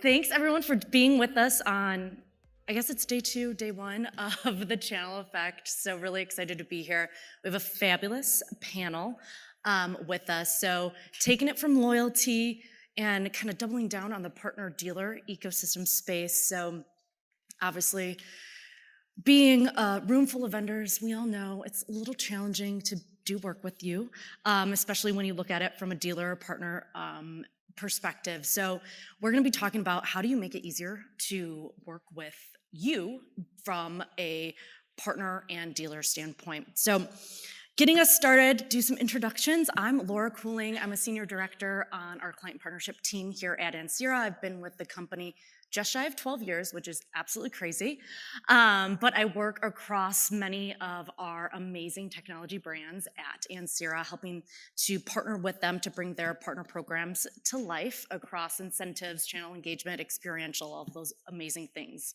Thanks everyone for being with us on, I guess it's day one of the Channel Effect. So really excited to be here. We have a fabulous panel with us. So taking it from loyalty and kind of doubling down on the partner dealer ecosystem space. So obviously being a room full of vendors, we all know it's a little challenging to do work with you, especially when you look at it from a dealer or partner perspective. So we're going to be talking about how do you make it easier to work with you from a partner and dealer standpoint. So getting us started, do some introductions. I'm Laura Cooling. I'm a senior director on our client partnership team here at Ansira. I've been with the company just shy of 12 years, which is absolutely crazy. But I work across many of our amazing technology brands at Ansira, helping to partner with them to bring their partner programs to life across incentives, channel engagement, experiential, all of those amazing things.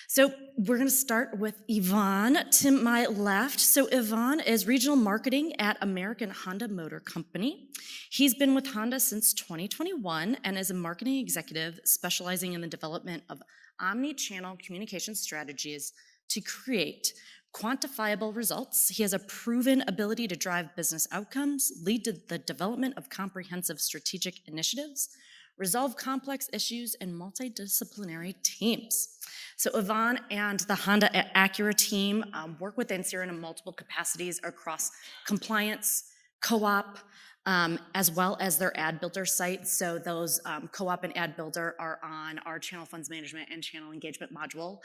So we're going to start with Yvonne to my left. So Yvonne is regional marketing at American Honda Motor Company. He's been with Honda since 2021 and is a marketing executive specializing in the development of omni-channel communication strategies to create quantifiable results. He has a proven ability to drive business outcomes, lead to the development of comprehensive strategic initiatives, resolve complex issues, and multidisciplinary teams. So Yvonne and the Honda Acura team work with Ansira in multiple capacities across compliance, co-op, as well as their ad builder sites. So those co-op and ad builder are on our channel funds management and channel engagement module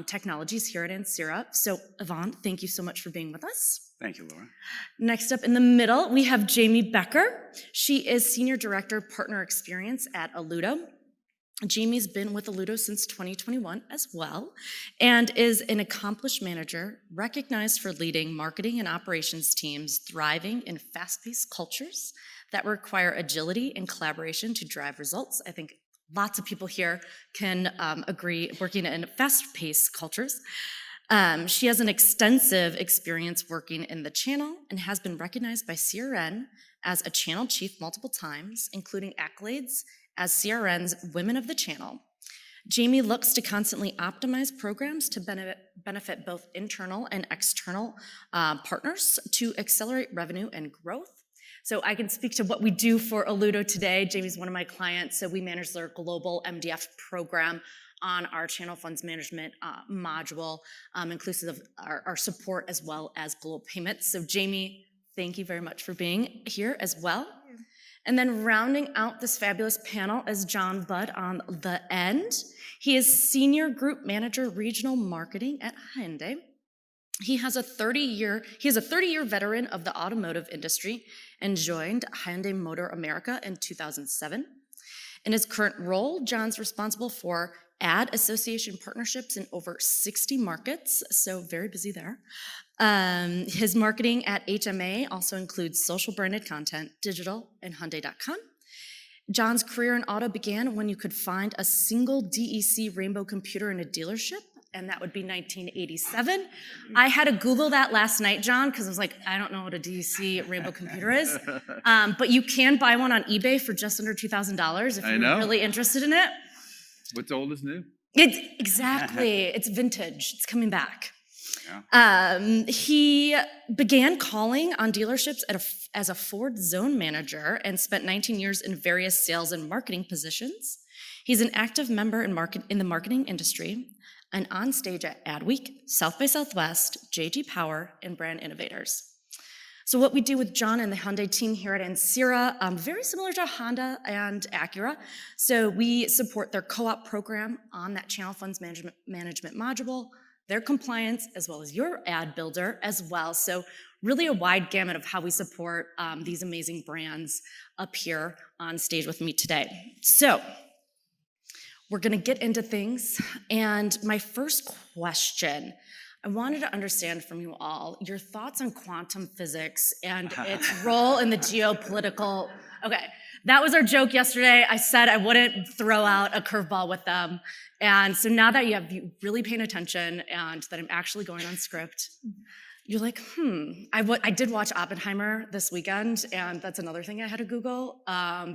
technologies here at Ansira. So Yvonne, thank you so much for being with us. Thank you, Laura. Next up in the middle, we have Jamie Becker. She is Senior Director Partner Experience at Alludo. Jamie's been with Alludo since 2021 as well, and is an accomplished manager, recognized for leading marketing and operations teams thriving in fast-paced cultures that require agility and collaboration to drive results. I think lots of people here can agree working in fast-paced cultures. She has an extensive experience working in the channel and has been recognized by CRN as a channel chief multiple times, including accolades as CRN's Women of the Channel. Jamie looks to constantly optimize programs to benefit both internal and external partners to accelerate revenue and growth. So I can speak to what we do for Alludo today. Jamie's one of my clients, so we manage their global MDF program on our channel funds management module, inclusive of our support as well as global payments. So Jamie, thank you very much for being here as well. And then rounding out this fabulous panel is John Budd on the end. He is Senior Group Manager Regional Marketing at Hyundai. He has a 30-year veteran of the automotive industry and joined Hyundai Motor America in 2007. In his current role, John's responsible for ad association partnerships in over 60 markets, so very busy there. His marketing at HMA also includes social branded content, digital, and Hyundai.com. John's career in auto began when you could find a single DEC Rainbow computer in a dealership, and that would be 1987. I had to Google that last night, John, because I was like, I don't know what a DEC Rainbow computer is. But you can buy one on eBay for just under $2,000 if you're really interested in it. What's old is new. Exactly. It's vintage. It's coming back. Yeah. He began calling on dealerships as a Ford zone manager and spent 19 years in various sales and marketing positions. He's an active member in the marketing industry and on stage at Adweek, South by Southwest, JG Power, and Brand Innovators. So what we do with John and the Hyundai team here at Ansira, very similar to Honda and Acura. So we support their co-op program on that channel funds management module, their compliance, as well as your ad builder as well. So really a wide gamut of how we support these amazing brands up here on stage with me today. So we're gonna get into things. And my first question, I wanted to understand from you all your thoughts on quantum physics and its role in the geopolitical. Okay, that was our joke yesterday. I said I wouldn't throw out a curveball with them. And so now that you really paying attention and that I'm actually going on script, you're like, I did watch Oppenheimer this weekend, and that's another thing I had to Google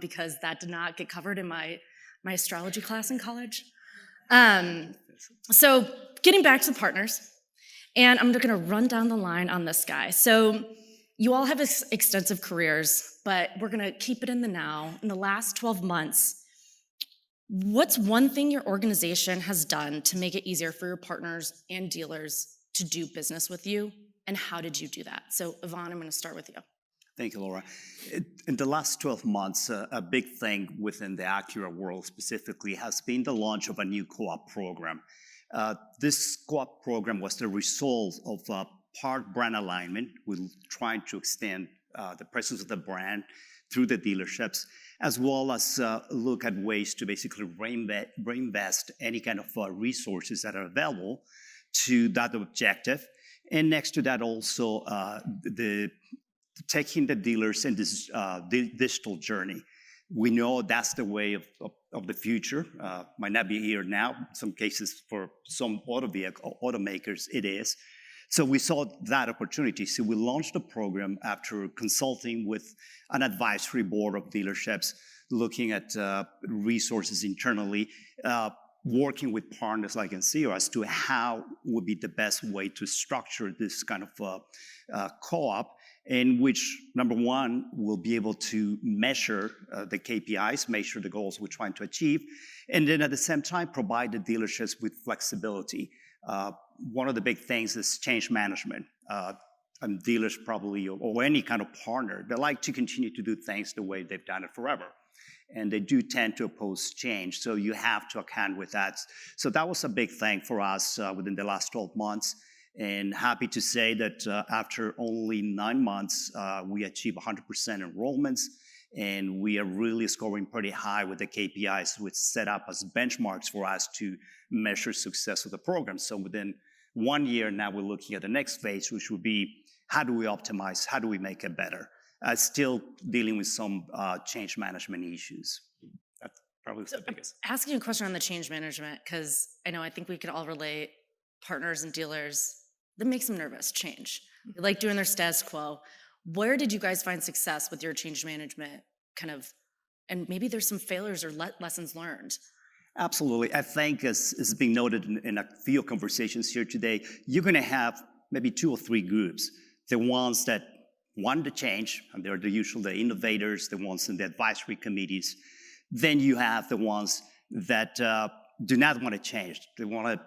because that did not get covered in my my astrology class in college. So getting back to the partners, and I'm going to run down the line on this guy. So you all have extensive careers, but we're going to keep it in the now. In the last 12 months, what's one thing your organization has done to make it easier for your partners and dealers to do business with you, and how did you do that? So Yvonne, I'm going to start with you. Thank you, Laura. In the last 12 months, a big thing within the Acura world specifically has been the launch of a new co-op program. This co-op program was the result of part brand alignment. We're trying to extend the presence of the brand through the dealerships, as well as look at ways to basically reinvest any kind of resources that are available to that objective. And next to that also, taking the dealers in this digital journey. We know that's the way of the future. Might not be here now. In some cases, for some automakers, it is. So we saw that opportunity. So we launched a program after consulting with an advisory board of dealerships, looking at resources internally, working with partners like Ansira as to how would be the best way to structure this kind of co-op, in which, number one, we'll be able to measure the KPIs, measure the goals we're trying to achieve, and then at the same time, provide the dealerships with flexibility. One of the big things is change management. And dealers probably, or any kind of partner, they like to continue to do things the way they've done it forever. And they do tend to oppose change, so you have to account with that. So that was a big thing for us within the last 12 months. And happy to say that after only 9 months, we achieved 100% enrollments, and we are really scoring pretty high with the KPIs, which set up as benchmarks for us to measure success of the program. So within 1 year now, we're looking at the next phase, which would be how do we optimize, how do we make it better? Still dealing with some change management issues. That probably was the biggest. Asking a question on the change management, because I think we could all relate, partners and dealers, that makes them nervous, change. They like doing their status quo. Where did you guys find success with your change management and maybe there's some failures or lessons learned? Absolutely. I think as is being noted in a few conversations here today, you're going to have maybe 2 or 3 groups. The ones that want to change, and they're the innovators, the ones in the advisory committees. Then you have the ones that do not want to change. They want to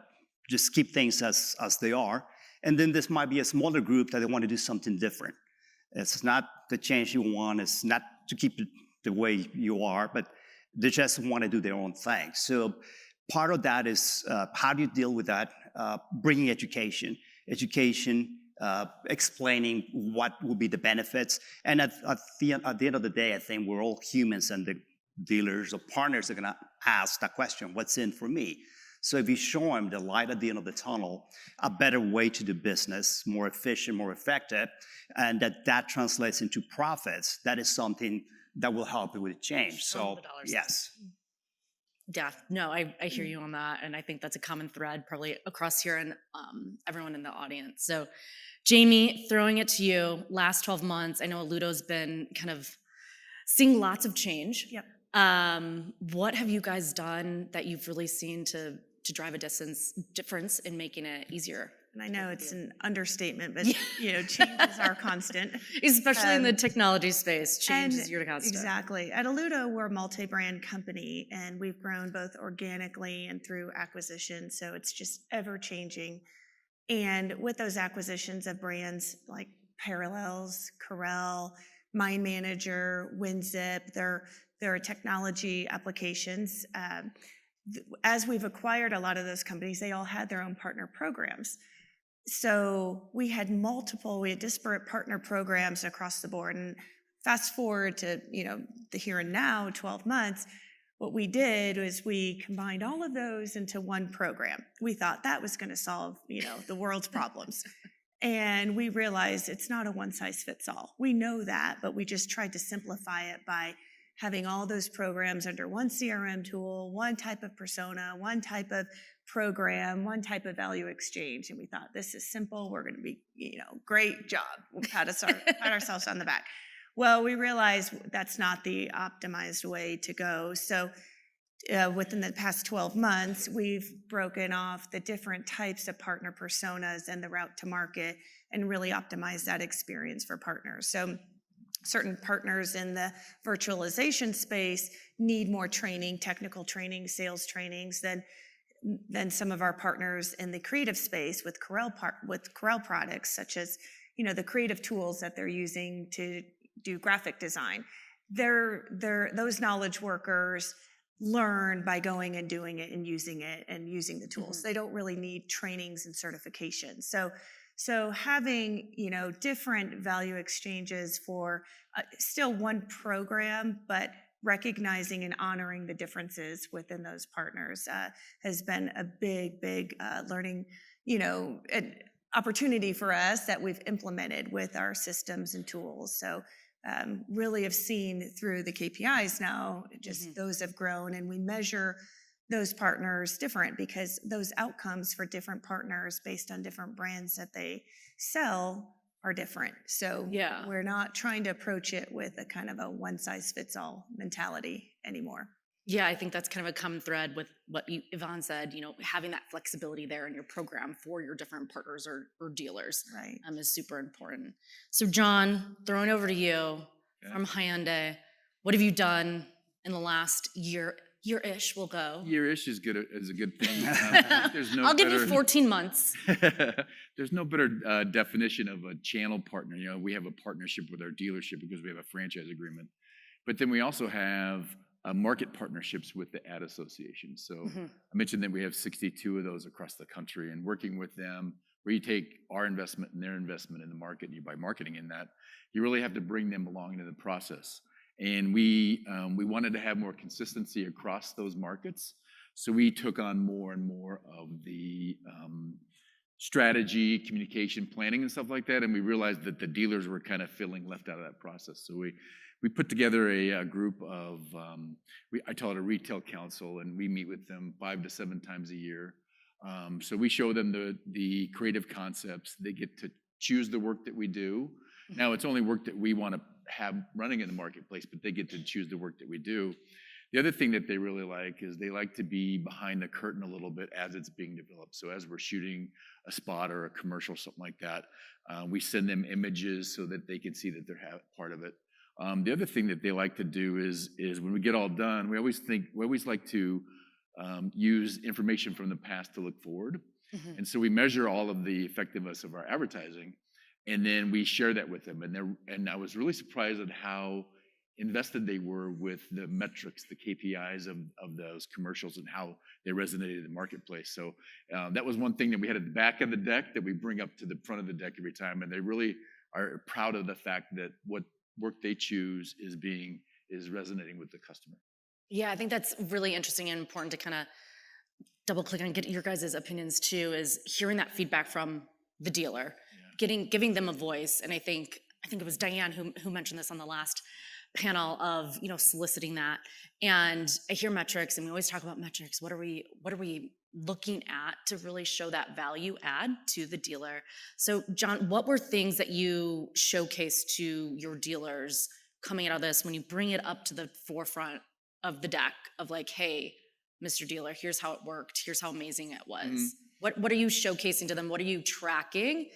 just keep things as they are. And then this might be a smaller group that they want to do something different. It's not the change you want, it's not to keep it the way you are, but they just want to do their own thing. So part of that is how do you deal with that? Bringing education, explaining what will be the benefits. And at the end of the day, I think we're all humans, and the dealers or partners are going to ask that question, what's in for me? So if you show them the light at the end of the tunnel, a better way to do business, more efficient, more effective, and that translates into profits, that is something that will help you with change. So, yes. Yeah, no, I hear you on that, and I think that's a common thread probably across here and everyone in the audience. So, Jamie, throwing it to you, last 12 months, I know Ludo's been kind of seeing lots of change. Yep. What have you guys done that you've really seen to drive a difference in making it easier? And I know it's an understatement, but change is our constant. Especially in the technology space, change is your constant. Exactly. At Ludo, we're a multi-brand company, and we've grown both organically and through acquisition, so it's just ever-changing. And with those acquisitions of brands like Parallels, Corel, Mind Manager, WinZip, they're technology applications. As we've acquired a lot of those companies, they all had their own partner programs. So we had disparate partner programs across the board. And fast forward to the here and now, 12 months, what we did was we combined all of those into one program. We thought that was going to solve the world's problems. And we realized it's not a one-size-fits-all. We know that, but we just tried to simplify it by having all those programs under one CRM tool, one type of persona, one type of program, one type of value exchange. And we thought, this is simple. We're going to be, great job. We'll pat ourselves on the back. Well, we realized that's not the optimized way to go. So within the past 12 months, we've broken off the different types of partner personas and the route to market and really optimized that experience for partners. So certain partners in the virtualization space need more training, technical training, sales trainings than some of our partners in the creative space with Corel products, such as the creative tools that they're using to do graphic design. Those knowledge workers learn by going and doing it and using the tools. They don't really need trainings and certifications. So having different value exchanges for still one program, but recognizing and honoring the differences within those partners has been a big learning opportunity for us that we've implemented with our systems and tools. So really have seen through the KPIs now, just those have grown, and we measure those partners different because those outcomes for different partners based on different brands that they sell are different. So we're not trying to approach it with a kind of a one-size-fits-all mentality anymore. Yeah, I think that's kind of a common thread with what Yvonne said, having that flexibility there in your program for your different partners or dealers is super important. So John, throwing over to you from Hyundai, what have you done in the last year-ish, we'll go. Year-ish is a good thing. There's no I'll give you 14 months. There's no better definition of a channel partner. We have a partnership with our dealership because we have a franchise agreement. But then we also have market partnerships with the ad associations. So I mentioned that we have 62 of those across the country, and working with them, where you take our investment and their investment in the market, and you buy marketing in that, you really have to bring them along into the process. And we wanted to have more consistency across those markets. So we took on more and more of the strategy, communication, planning, and stuff like that. And we realized that the dealers were kind of feeling left out of that process. So we put together a group of, I call it a retail council, and we meet with them 5 to 7 times a year. So we show them the creative concepts. They get to choose the work that we do. Now, it's only work that we want to have running in the marketplace, but they get to choose the work that we do. The other thing that they really like is they like to be behind the curtain a little bit as it's being developed. So as we're shooting a spot or a commercial, something like that, we send them images so that they can see that they're part of it. The other thing that they like to do is when we get all done, we always like to use information from the past to look forward. And so we measure all of the effectiveness of our advertising, and then we share that with them. And I was really surprised at how invested they were with the metrics, the KPIs of those commercials and how they resonated in the marketplace. So that was one thing that we had at the back of the deck that we bring up to the front of the deck every time. And they really are proud of the fact that what work they choose is resonating with the customer. Yeah, I think that's really interesting and important to kind of double click on and get your guys' opinions too, is hearing that feedback from the dealer, giving them a voice. And I think it was Diane who mentioned this on the last panel of, soliciting that. And I hear metrics, and we always talk about metrics. What are we looking at to really show that value add to the dealer? So John, what were things that you showcased to your dealers coming out of this when you bring it up to the forefront of the deck of like, hey, Mr. Dealer, here's how it worked. Here's how amazing it was. What are you showcasing to them? What are you tracking?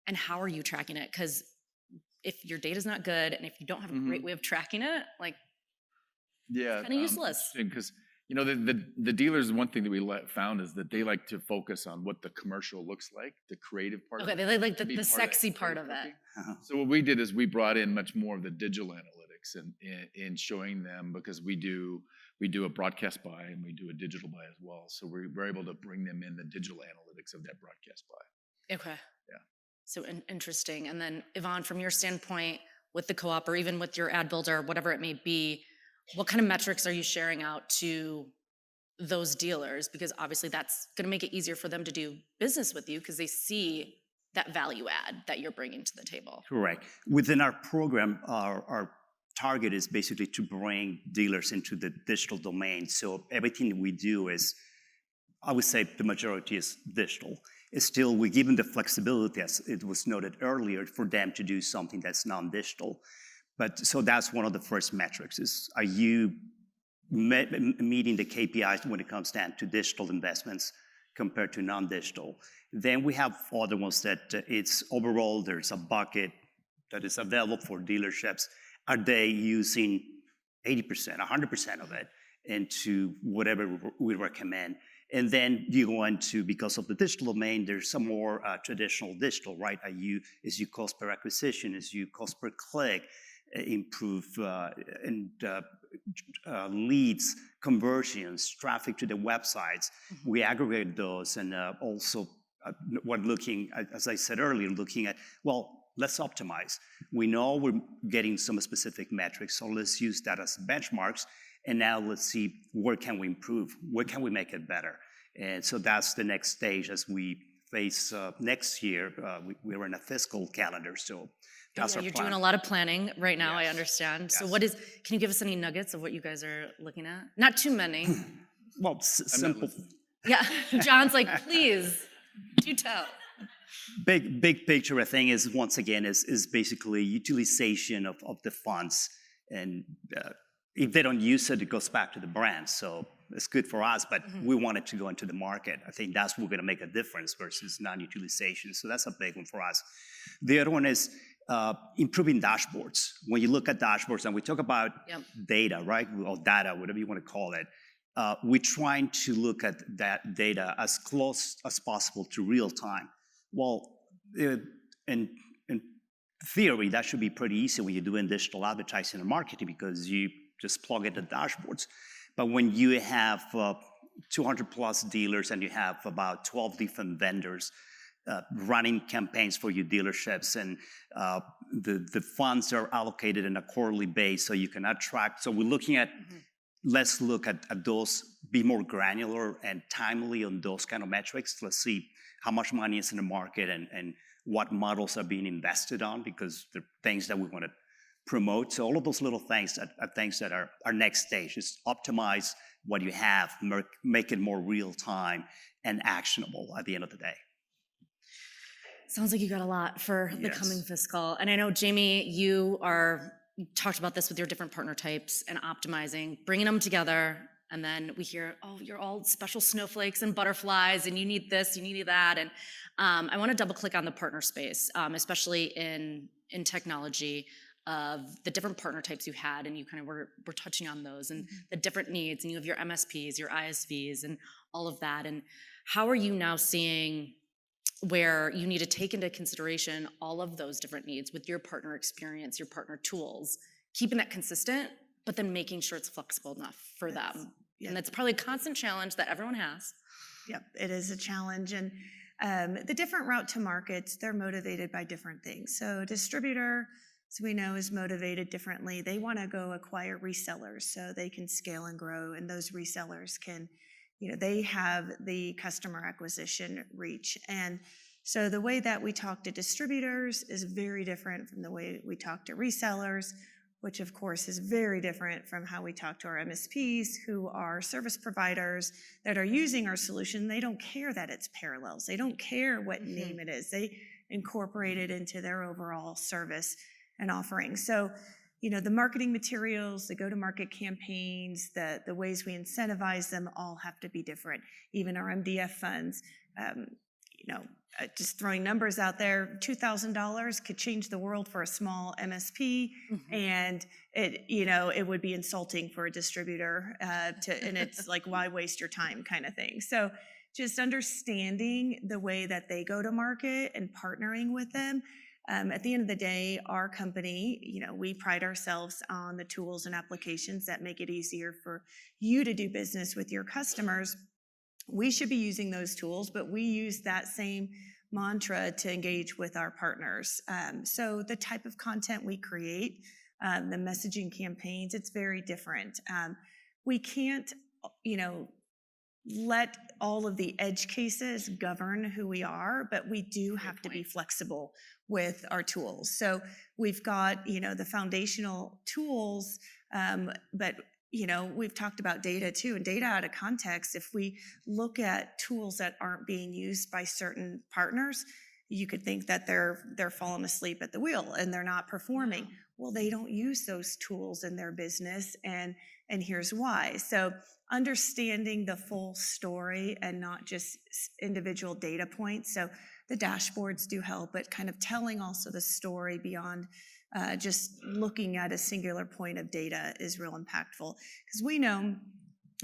And how are you tracking it? Because if your data's not good and if you don't have a great way of tracking it, it's kind of useless. Because the dealers, one thing that we found is that they like to focus on what the commercial looks like, the creative part. Okay, they like the sexy part of it. So what we did is we brought in much more of the digital analytics and showing them, because we do a broadcast buy and we do a digital buy as well. So we're able to bring them in the digital analytics of that broadcast buy. Okay. Yeah. So interesting. And then Yvonne, from your standpoint with the co-op or even with your ad builder, whatever it may be, what kind of metrics are you sharing out to those dealers? Because obviously that's going to make it easier for them to do business with you because they see that value add that you're bringing to the table. Correct. Within our program, our target is basically to bring dealers into the digital domain. So everything we do is, I would say the majority is digital. It's still, we give them the flexibility, as it was noted earlier, for them to do something that's non-digital. But so that's one of the first metrics is, are you meeting the KPIs when it comes down to digital investments compared to non-digital. Then we have other ones that it's overall, there's a bucket that is available for dealerships. Are they using 80%, 100% of it into whatever we recommend? And then you go into, because of the digital domain, there's some more traditional digital, right? Is you cost per acquisition, is you cost per click, improve leads, conversions, traffic to the websites. We aggregate those, and also we're looking, as I said earlier, looking at, well, let's optimize. We know we're getting some specific metrics, so let's use that as benchmarks. And now let's see, where can we improve? Where can we make it better? And so that's the next stage as we face next year. We're in a fiscal calendar, so that's our You're plan. doing a lot of planning right now, I Yes. understand. Yes. So can you give us any nuggets of what you guys are looking at? Not too many. Well, simple. Yeah, John's like, please, do tell. Big picture, I think, is once again is basically utilization of the funds, and if they don't use it, it goes back to the brand. So it's good for us, but we want it to go into the market. I think that's what's going to make a difference versus non-utilization. So that's a big one for us. The other one is improving dashboards. When you look at dashboards, and we talk about data, right, or data, whatever you want to call it, we're trying to look at that data as close as possible to real time. Well, in theory, that should be pretty easy when you're doing digital advertising and marketing, because you just plug in the dashboards. But when you have 200 plus dealers and you have about 12 different vendors running campaigns for your dealerships, and the funds are allocated in a quarterly base, so you can attract. So we're looking at, let's look at those, be more granular and timely on those kind of metrics. Let's see how much money is in the market and what models are being invested on, because they're things that we want to promote. So all of those little things are things that are our next stage, is optimize what you have, make it more real time and actionable at the end of the day. Sounds like you got a lot for the coming fiscal. And I know, Jamie, you talked about this with your different partner types and optimizing, bringing them together. And then we hear, oh, you're all special snowflakes and butterflies, and you need this, you need that. And I want to double click on the partner space, especially in technology, of the different partner types you had, and you kind of were touching on those and the different needs, and you have your MSPs, your ISVs, and all of that. And how are you now seeing where you need to take into consideration all of those different needs with your partner experience, your partner tools, keeping that consistent, but then making sure it's flexible enough for them? And that's probably a constant challenge that everyone has. Yep, it is a challenge. And the different route to markets, they're motivated by different things. So distributor, as we know, is motivated differently. They want to go acquire resellers so they can scale and grow, and those resellers can, they have the customer acquisition reach. And so the way that we talk to distributors is very different from the way we talk to resellers, which of course is very different from how we talk to our MSPs, who are service providers that are using our solution. They don't care that it's parallels. They don't care what name it is. They incorporate it into their overall service and offering. So, the marketing materials, the go-to-market campaigns, the ways we incentivize them all have to be different. Even our MDF funds, just throwing numbers out there, $2,000 could change the world for a small MSP, and it would be insulting for a distributor and it's like, why waste your time kind of thing. So just understanding the way that they go to market and partnering with them. At the end of the day, our company, we pride ourselves on the tools and applications that make it easier for you to do business with your customers. We should be using those tools, but we use that same mantra to engage with our partners. So the type of content we create, the messaging campaigns, it's very different. We can't, let all of the edge cases govern who we are, but we do have to be flexible with our tools. So we've got, the foundational tools, but we've talked about data too, and data out of context. If we look at tools that aren't being used by certain partners, you could think that they're falling asleep at the wheel and they're not performing. Well, they don't use those tools in their business, and here's why. So understanding the full story and not just individual data points. So the dashboards do help, but kind of telling also the story beyond just looking at a singular point of data is real impactful, because we know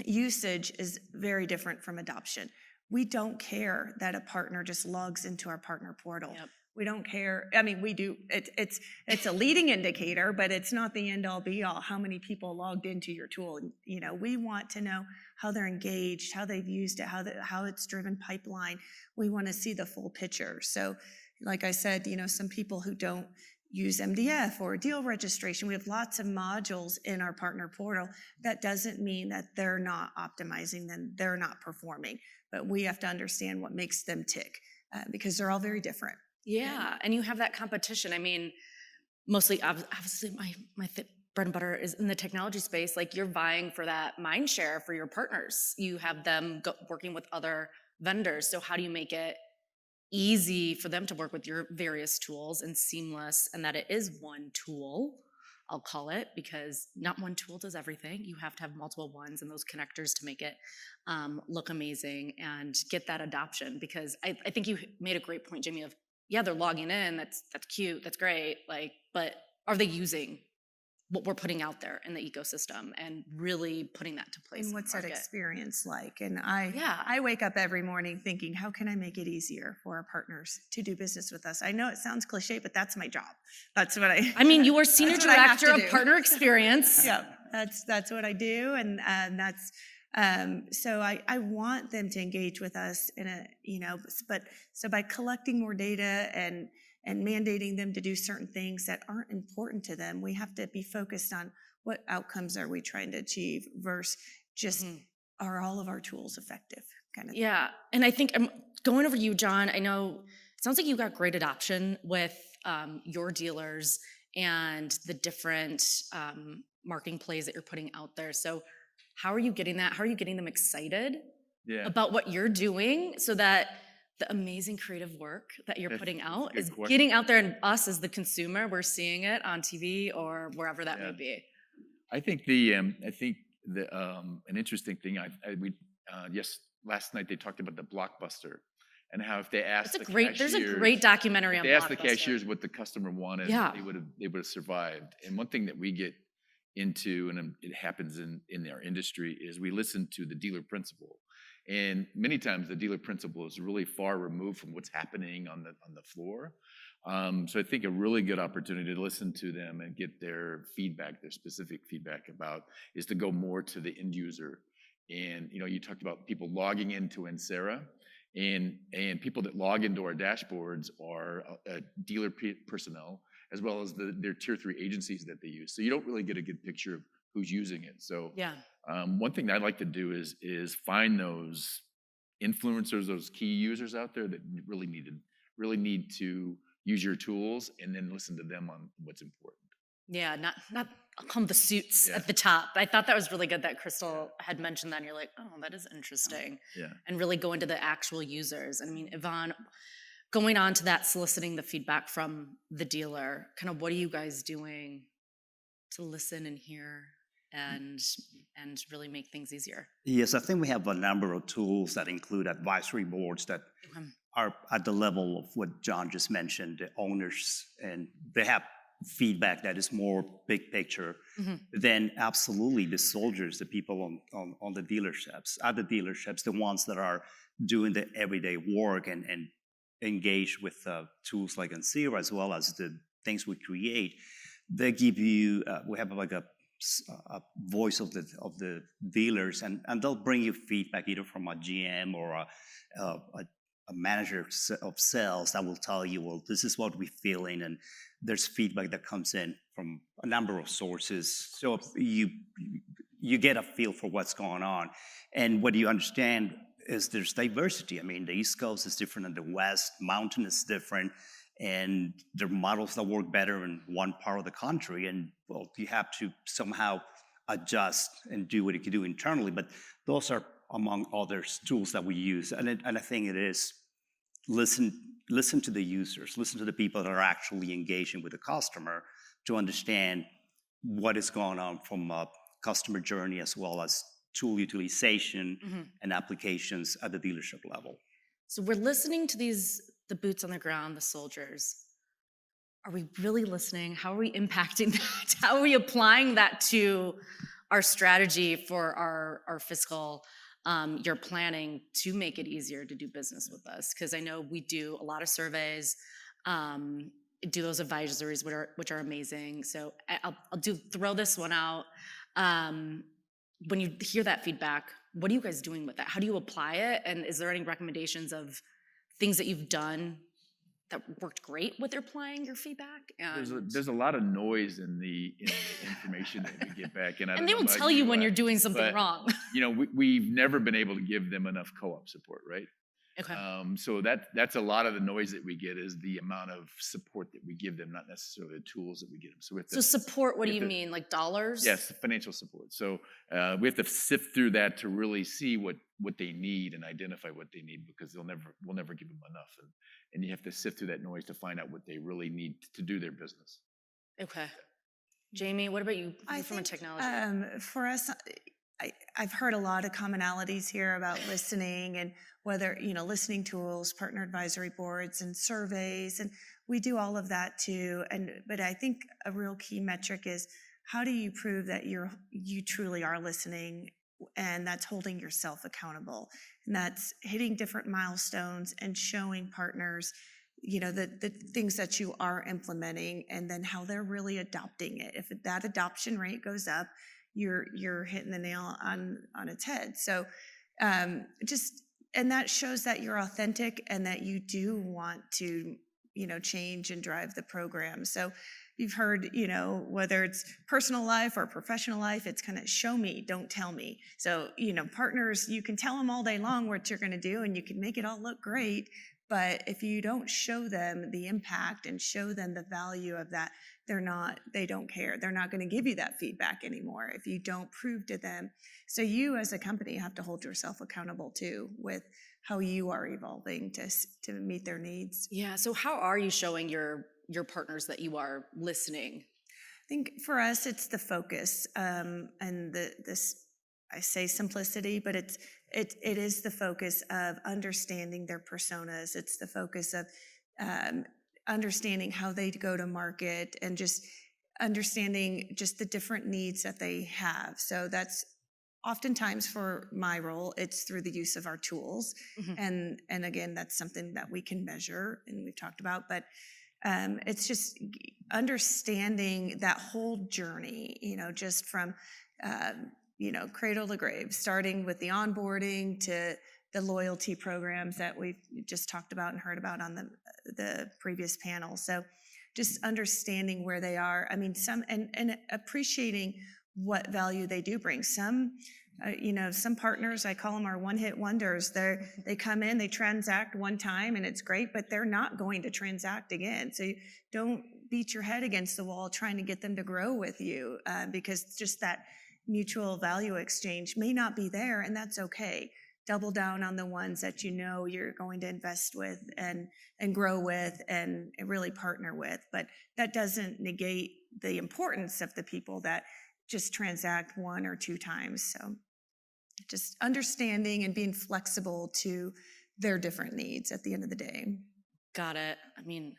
usage is very different from adoption. We don't care that a partner just logs into our partner portal. Yep. We don't care. I mean, we do. It's a leading indicator, but it's not the end all be all. How many people logged into your tool? You know, we want to know how they're engaged, how they've used it, how it's driven pipeline. We want to see the full picture. So, like I said, you know, some people who don't use MDF or deal registration, we have lots of modules in our partner portal. That doesn't mean that they're not optimizing, then they're not performing. But we have to understand what makes them tick, because they're all very different. Yeah, and you have that competition. I mean, mostly, obviously, my bread and butter is in the technology space. Like, you're vying for that mind share for your partners. You have them working with other vendors. So how do you make it easy for them to work with your various tools and seamless, and that it is one tool, I'll call it, because not one tool does everything. You have to have multiple ones and those connectors to make it look amazing and get that adoption. Because I think you made a great point, Jamie, of, yeah, they're logging in, that's cute, that's great, like, but are they using what we're putting out there in the ecosystem and really putting that to place? And what's that experience like? And I wake up every morning thinking, how can I make it easier for our partners to do business with us? I know it sounds cliche, but that's my job. That's what I mean, you are Senior Director of Partner Experience. Yeah, that's what I do. And that's, so I want them to engage with us in a, you know, but so by collecting more data and mandating them to do certain things that aren't important to them, we have to be focused on what outcomes are we trying to achieve versus just are all of our tools effective kind of thing. Yeah, and I think I'm going over you, John. I know it sounds like you got great adoption with your dealers and the different marketing plays that you're putting out there. So how are you getting that? How are you getting them excited about what you're doing so that the amazing creative work that you're putting out is getting out there, and us as the consumer, we're seeing it on TV or wherever that may be? I think an interesting thing. Last night they talked about the Blockbuster and how if they asked there's a great documentary on Blockbuster. They asked the cashiers what the customer wanted, they would have survived. And one thing that we get into, and it happens in our industry, is we listen to the dealer principal. And many times the dealer principal is really far removed from what's happening on the floor. So I think a really good opportunity to listen to them and get their feedback, their specific feedback is to go more to the end user. And you know, you talked about people logging into Ansira, and people that log into our dashboards are dealer personnel, as well as their tier 3 agencies that they use. So you don't really get a good picture of who's using it. So one thing that I'd like to do is find those influencers, those key users out there that really need to use your tools, and then listen to them on what's important. Yeah, not I'll call them the suits at the top. I thought that was really good that Crystal had mentioned that, and you're like, oh, that is interesting. And really go into the actual users. I mean, Yvonne, going on to that, soliciting the feedback from the dealer, kind of what are you guys doing to listen and hear and really make things easier? Yes, I think we have a number of tools that include advisory boards that are at the level of what John just mentioned, the owners, and they have feedback that is more big picture. Then absolutely the soldiers, the people on the dealerships, at the dealerships, the ones that are doing the everyday work and engage with tools like Ansira, as well as the things we create. They give you, we have like a voice of the dealers, and they'll bring you feedback either from a GM or a manager of sales that will tell you, well, this is what we're feeling, and there's feedback that comes in from a number of sources. So you get a feel for what's going on, and what you understand is there's diversity. I mean, the East Coast is different than the West, Mountain is different, and there are models that work better in one part of the country, and well, you have to somehow adjust and do what you can do internally, but those are among other tools that we use. And I think it is listen listen to the users, listen to the people that are actually engaging with the customer to understand what is going on from a customer journey as well as tool utilization and applications at the dealership level. So we're listening to the boots on the ground, the soldiers. Are we really listening? How are we impacting that? How are we applying that to our strategy for our fiscal year planning to make it easier to do business with us? Because I know we do a lot of surveys, do those advisories, which are amazing. So I'll throw this one out. When you hear that feedback, what are you guys doing with that? How do you apply it? And is there any recommendations of things that you've done that worked great with applying your feedback? There's a lot of noise in the information that we get back, and they will tell you when you're doing something wrong. We've never been able to give them enough co-op support, right? Okay. So that's a lot of the noise that we get is the amount of support that we give them, not necessarily the tools that we give them. So support, what do you mean? Like dollars? Yes, financial support. So we have to sift through that to really see what they need and identify what they need, because we'll never give them enough. And you have to sift through that noise to find out what they really need to do their business. Okay. Jamie, what about you? You're from a technology. For us, I've heard a lot of commonalities here about listening and whether, listening tools, partner advisory boards, and surveys, and we do all of that too. But I think a real key metric is, how do you prove that you truly are listening? And that's holding yourself accountable, and that's hitting different milestones and showing partners, the things that you are implementing, and then how they're really adopting it. If that adoption rate goes up, you're hitting the nail on its head. So and that shows that you're authentic and that you do want to, change and drive the program. So you've heard, whether it's personal life or professional life, it's kind of show me, don't tell me. So, partners, you can tell them all day long what you're going to do and you can make it all look great. But if you don't show them the impact and show them the value of that, they don't care. They're not going to give you that feedback anymore if you don't prove to them. So you as a company have to hold yourself accountable too with how you are evolving to meet their needs. Yeah. So how are you showing your partners that you are listening? I think for us, it's the focus and this. I say simplicity, but it is the focus of understanding their personas. It's the focus of understanding how they go to market and just understanding just the different needs that they have. So that's oftentimes, for my role, it's through the use of our tools. And again, that's something that we can measure and we've talked about, but it's just understanding that whole journey, just from cradle to grave, starting with the onboarding to the loyalty programs that we've just talked about and heard about on the previous panel. So just understanding where they are. I mean, and appreciating what value they do bring. Some partners, I call them our one-hit wonders. They come in, they transact one time and it's great, but they're not going to transact again. So you don't beat your head against the wall trying to get them to grow with you because just that mutual value exchange may not be there, and that's okay. Double down on the ones that you're going to invest with and grow with and really partner with. But that doesn't negate the importance of the people that just transact one or two times. So just understanding and being flexible to their different needs at the end of the day. Got it. I mean,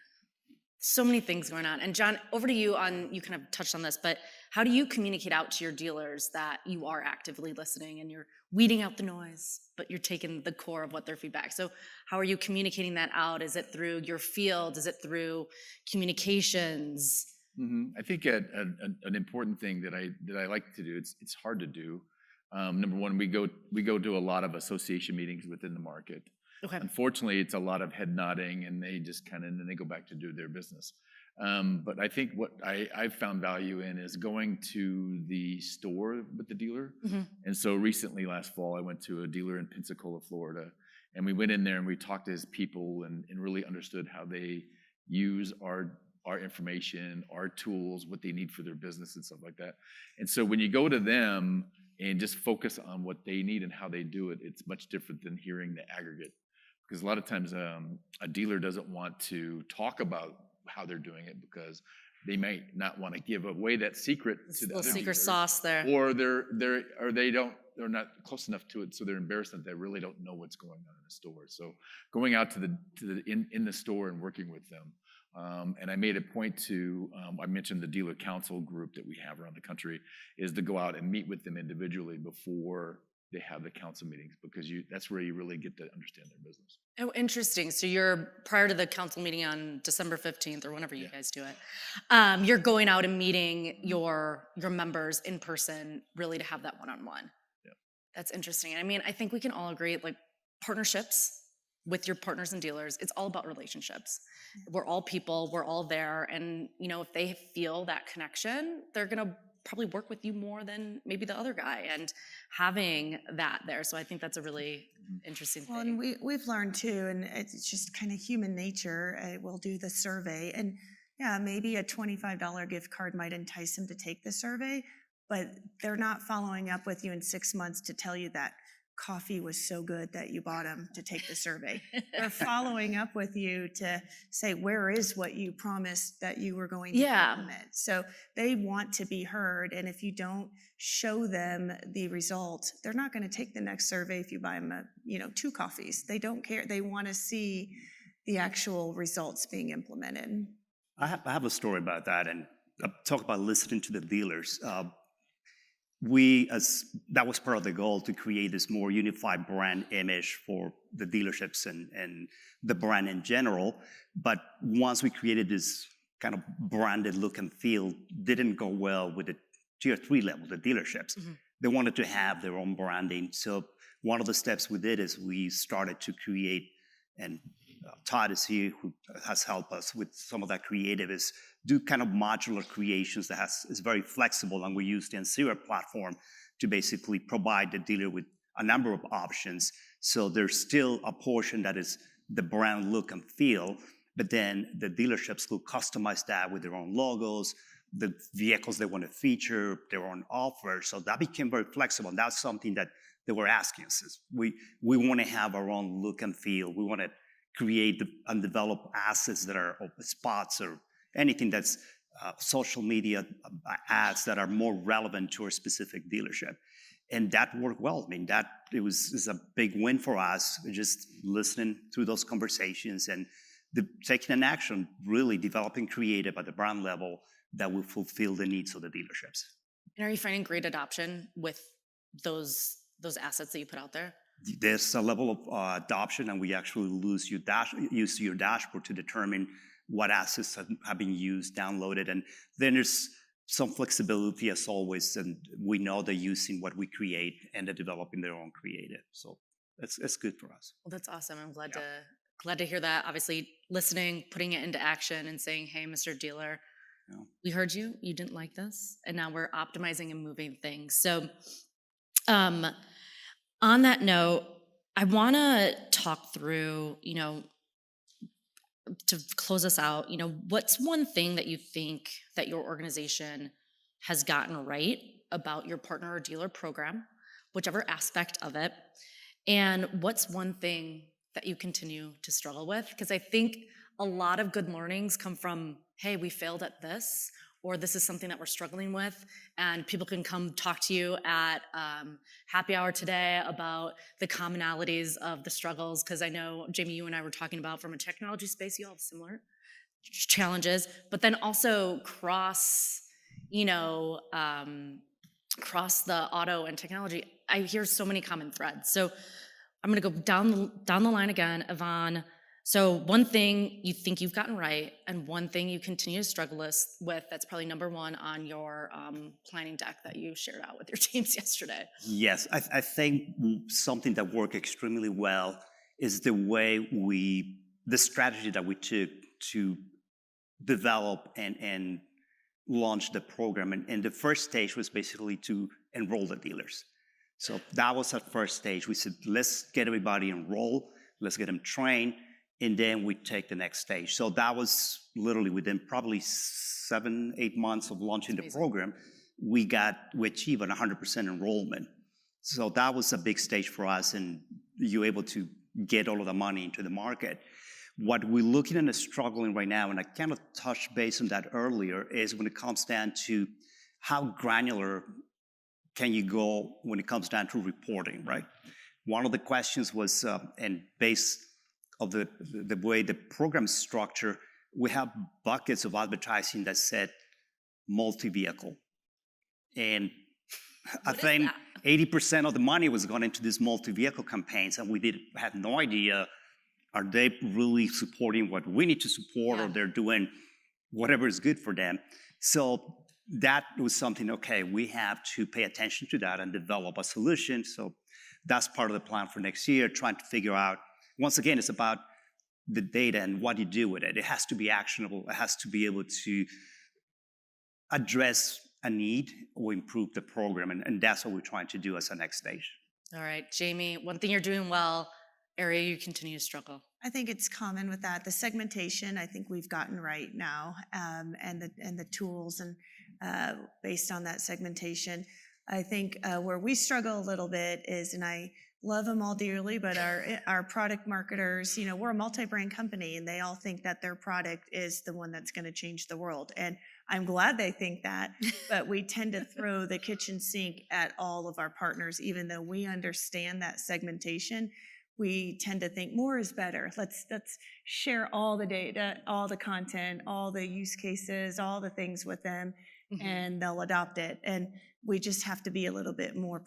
so many things going on. And John, over to you you kind of touched on this, but how do you communicate out to your dealers that you are actively listening and you're weeding out the noise, but you're taking the core of what their feedback? So how are you communicating that out? Is it through your field? Is it through communications? I think an important thing that I like to do, it's hard to do. Number one, we go to a lot of association meetings within the market. Okay. Unfortunately, it's a lot of head nodding, and they just and then they go back to do their business. But I think what I've found value in is going to the store with the dealer. And so recently, last fall, I went to a dealer in Pensacola, Florida, and we went in there and we talked to his people and really understood how they use our information, our tools, what they need for their business and stuff like that. And so when you go to them and just focus on what they need and how they do it, it's much different than hearing the aggregate because a lot of times a dealer doesn't want to talk about how they're doing it because they might not want to give away that secret This to the little other secret dealers, sauce there. or they're not close enough to it, so they're embarrassed that they really don't know what's going on in the store. So going out to the in the store and working with them. And I made a point to, I mentioned the dealer council group that we have around the country, is to go out and meet with them individually before they have the council meetings, because that's where you really get to understand their business. Oh, interesting. So you're, prior to the council meeting on December 15th or whenever you guys do it, you're going out and meeting your members in person, really to have that one-on-one. Yeah. That's interesting. I mean, I think we can all agree, like, partnerships with your partners and dealers, it's all about relationships. We're all people, we're all there, and if they feel that connection, they're gonna probably work with you more than maybe the other guy, and having that there. So I think that's a really interesting Well, thing. and we've learned too, and it's just kind of human nature. We'll do the survey, and yeah, maybe a $25 gift card might entice them to take the survey, but they're not following up with you in 6 months to tell you that coffee was so good that you bought them to take the survey. They're following up with you to say, where is what you promised that you were going to implement? So they want to be heard, and if you don't show them the result, they're not going to take the next survey if you buy them 2 coffees. They don't care. They want to see the actual results being implemented. I have a story about that, and talk about listening to the dealers. That was part of the goal, to create this more unified brand image for the dealerships and the brand in general. But once we created this kind of branded look and feel, didn't go well with the tier 3 level, the dealerships. Mm-hmm. They wanted to have their own branding. So one of the steps we did is we started to create, and Todd is here, who has helped us with some of that creative, is do kind of modular creations that is very flexible, and we use the Ansira platform to basically provide the dealer with a number of options. So there's still a portion that is the brand look and feel, but then the dealerships will customize that with their own logos, the vehicles they want to feature, their own offers. So that became very flexible, and that's something that they were asking us. Is we want to have our own look and feel. We want to create and develop assets that are spots or anything that's social media ads that are more relevant to our specific dealership. And that worked well. I mean, it was a big win for us, just listening through those conversations and taking an action, really developing creative at the brand level that will fulfill the needs of the dealerships. And are you finding great adoption with those assets that you put out there? There's a level of adoption, and we actually use your dashboard to determine what assets have been used, downloaded, and then there's some flexibility as always, and we know they're using what we create and they're developing their own creative. So it's good for us. Well, that's awesome. I'm glad to hear that. Obviously, listening, putting it into action, and saying, "Hey, Mr. Dealer, we heard you. You didn't like this, and now we're optimizing and moving things." So, on that note, I want to talk through, to close us out, what's one thing that you think that your organization has gotten right about your partner or dealer program, whichever aspect of it, and what's one thing that you continue to struggle with? Because I think a lot of good learnings come from, hey, we failed at this, or this is something that we're struggling with, and people can come talk to you at happy hour today about the commonalities of the struggles, because I know, Jamie, you and I were talking about, from a technology space, you all have similar challenges, but then also cross the auto and technology, I hear so many common threads. So I'm gonna go down the line again, Yvonne. So one thing you think you've gotten right, and one thing you continue to struggle with, that's probably number one on your planning deck that you shared out with your teams yesterday. Yes, I think something that worked extremely well is the strategy that we took to develop and launch the program. And the first stage was basically to enroll the dealers. So that was our first stage. We said, let's get everybody enrolled, let's get them trained, and then we take the next stage. So that was literally within probably 7-8 months of launching the program, we achieved 100% enrollment. So that was a big stage for us, and you're able to get all of the money into the market. What we're looking at and struggling right now, and I kind of touched base on that earlier, is when it comes down to how granular can you go when it comes down to reporting, right? One of the questions was, and based of the way the program is structured, we have buckets of advertising that said multi-vehicle. And I think 80% of the money was gone into these multi-vehicle campaigns, and we had no idea, are they really supporting what we need to support, or they're doing whatever is good for them? So that was something, okay, we have to pay attention to that and develop a solution. So that's part of the plan for next year, trying to figure out, once again, it's about the data and what you do with it. It has to be actionable. It has to be able to address a need or improve the program. And that's what we're trying to do as a next stage. All right, Jamie, one thing you're doing well, area you continue to struggle. I think it's common with that. The segmentation, I think we've gotten right now, and the tools and based on that segmentation. I think where we struggle a little bit is, and I love them all dearly, but our product marketers, we're a multi-brand company, and they all think that their product is the one that's going to change the world. And I'm glad they think that, but we tend to throw the kitchen sink at all of our partners, even though we understand that segmentation. We tend to think more is better. Let's share all the data, all the content, all the use cases, all the things with them, and they'll adopt it. And we just have to be a little bit more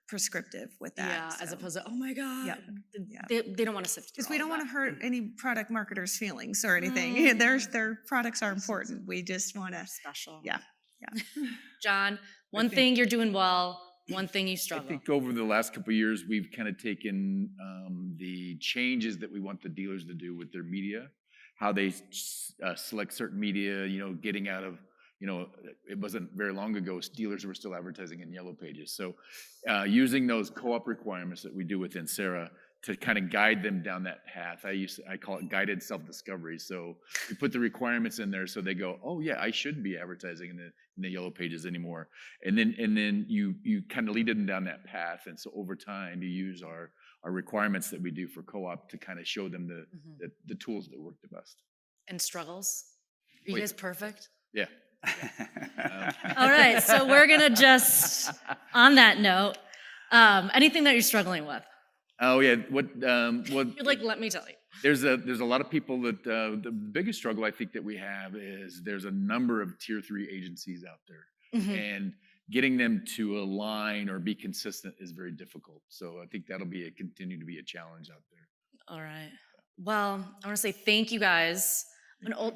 prescriptive with that. Yeah, as opposed to, oh my God. Yeah. They don't want to sift through Because we all don't of want to that. hurt any product marketers' feelings or anything. Their products are important. We just want to. Special. Yeah. John, one thing you're doing well, one thing you I struggle. think over the last couple of years, we've kind of taken the changes that we want the dealers to do with their media, how they select certain media, getting out of, it wasn't very long ago, dealers were still advertising in yellow pages. So using those co-op requirements that we do with Ansira to kind of guide them down that path. I call it guided self-discovery. So you put the requirements in there so they go, oh yeah, I shouldn't be advertising in the yellow pages anymore. And then you kind of lead them down that path. And so over time you use our requirements that we do for co-op to kind of show them the tools that work the best. And struggles? Are you guys perfect? Yeah. All right, so we're gonna just, on that note, anything that you're struggling with? Oh yeah, You're like, let me tell you. There's a lot of people that the biggest struggle I think that we have is there's a number of tier 3 agencies out there, and getting them to align or be consistent is very difficult. So I think that'll continue to be a challenge out there. All right. Well, I want to say thank you guys.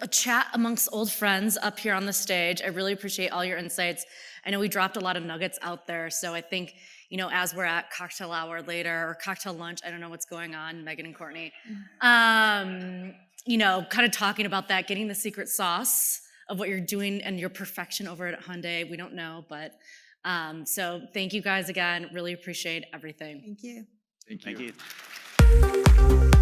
A chat amongst old friends up here on the stage. I really appreciate all your insights. I know we dropped a lot of nuggets out there, so I think, as we're at cocktail hour later or cocktail lunch, I don't know what's going on, Megan and Courtney, kind of talking about that, getting the secret sauce of what you're doing and your perfection over at Hyundai. We don't know, but so thank you guys again. Really appreciate everything. Thank you. Thank you.